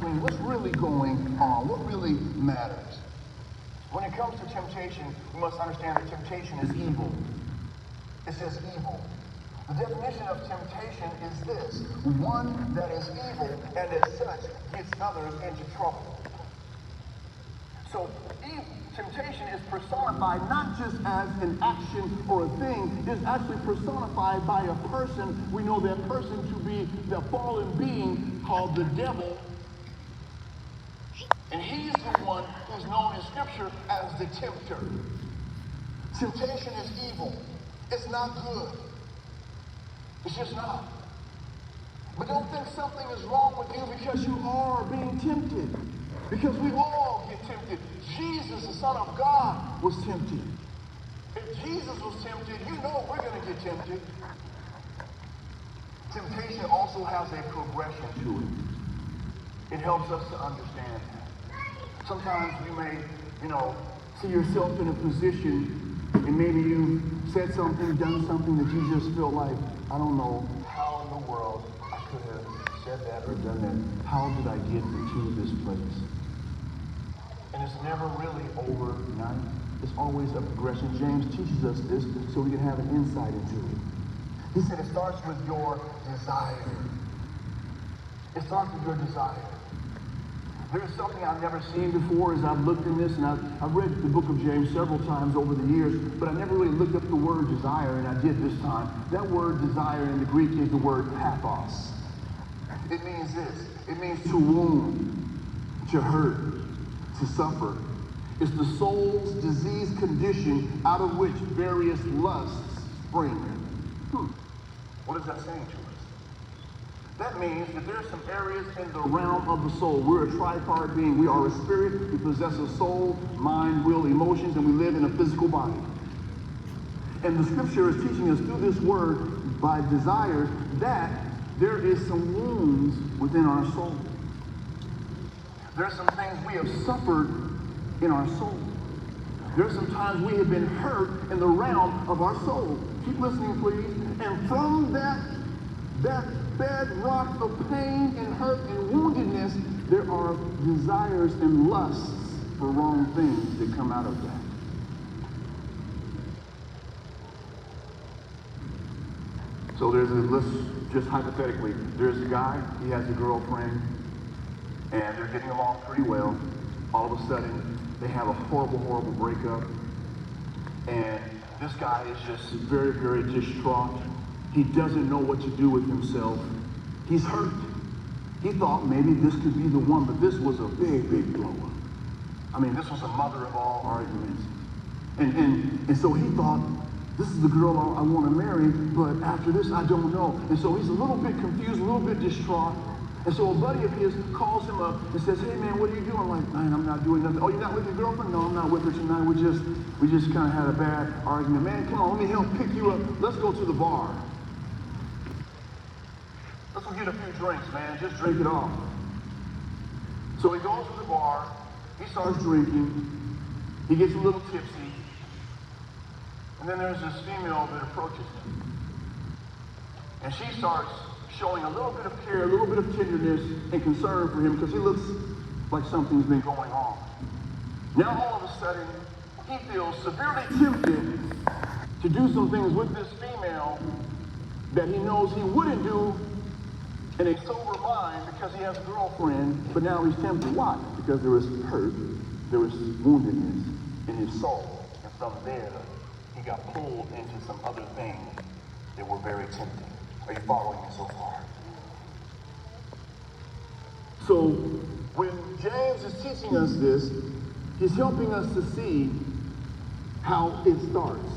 between what's really going on, what really matters. When it comes to temptation, we must understand that temptation is evil. It says evil. The definition of temptation is this: one that is evil and as such gets others into trouble. So temptation is personified not just as an action or a thing, it's actually personified by a person. We know that person to be the fallen being called the devil. And he's the one who's known in Scripture as the tempter. Temptation is evil. It's not good. It's just not. But don't think something is wrong with you because you are being tempted. Because we all get tempted. Jesus, the Son of God, was tempted. If Jesus was tempted, you know we're going to get tempted. Temptation also has a progression to it. It helps us to understand that. Sometimes you may, see yourself in a position, and maybe you said something, done something that you just feel like, I don't know how in the world I could have said that or done that. How did I get into this place? And it's never really overnight. It's always a progression. James teaches us this so we can have an insight into it. He said it starts with your desire. It starts with your desire. There's something I've never seen before as I've looked in this, and I've read the book of James several times over the years, but I never really looked up the word desire, and I did this time. That word desire in the Greek is the word pathos. It means this. It means to wound, to hurt, to suffer. It's the soul's diseased condition out of which various lusts spring. What is that saying to us? That means that there's some areas in the realm of the soul. We're a tripart being. We are a spirit. We possess a soul, mind, will, emotions, and we live in a physical body. And the scripture is teaching us through this word by desire that there is some wounds within our soul. There's some things we have suffered in our soul. There's some times we have been hurt in the realm of our soul. Keep listening, please. And from that bedrock of pain and hurt and woundedness, there are desires and lusts for wrong things that come out of that. So let's just hypothetically, there's a guy, he has a girlfriend, and they're getting along pretty well. All of a sudden, they have a horrible, horrible breakup, and this guy is just very, very distraught. He doesn't know what to do with himself. He's hurt. He thought maybe this could be the one, but this was a big, big blow up. I mean, this was the mother of all arguments. And so he thought, this is the girl I want to marry, but after this, I don't know. And so he's a little bit confused, a little bit distraught. And so a buddy of his calls him up and says, hey man, what are you doing? I'm like, man, I'm not doing nothing. Oh, you're not with your girlfriend? No, I'm not with her tonight. We just kind of had a bad argument. Man, come on, let me help pick you up. Let's go to the bar. Let's go get a few drinks, man. Just drink it off. So he goes to the bar. He starts drinking. He gets a little tipsy. And then there's this female that approaches him. And she starts showing a little bit of care, a little bit of tenderness and concern for him because he looks like something's been going on. Now all of a sudden, he feels severely tempted to do some things with this female that he knows he wouldn't do in a sober mind because he has a girlfriend, but now he's tempted. Why? Because there was hurt, there was woundedness in his soul. And from there, he got pulled into some other things that were very tempting. Are you following me so far? So when James is teaching us this, he's helping us to see how it starts.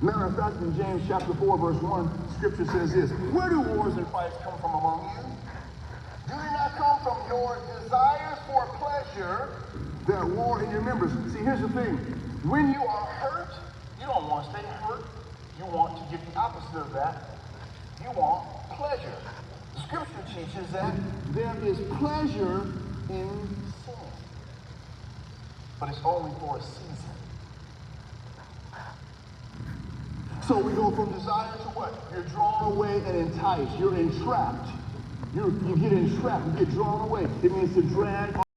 Matter of fact, in James chapter 4, verse 1, scripture says this: where do wars and fights come from among you? Do they not come from your desires for pleasure that war in your members? See, here's the thing. When you are hurt, you don't want to stay hurt. You want to get the opposite of that. You want pleasure. The scripture teaches that there is pleasure in sin. But it's only for a season. So we go from desire to what? You're drawn away and enticed. You're entrapped You get entrapped, you get drawn away. It means to drag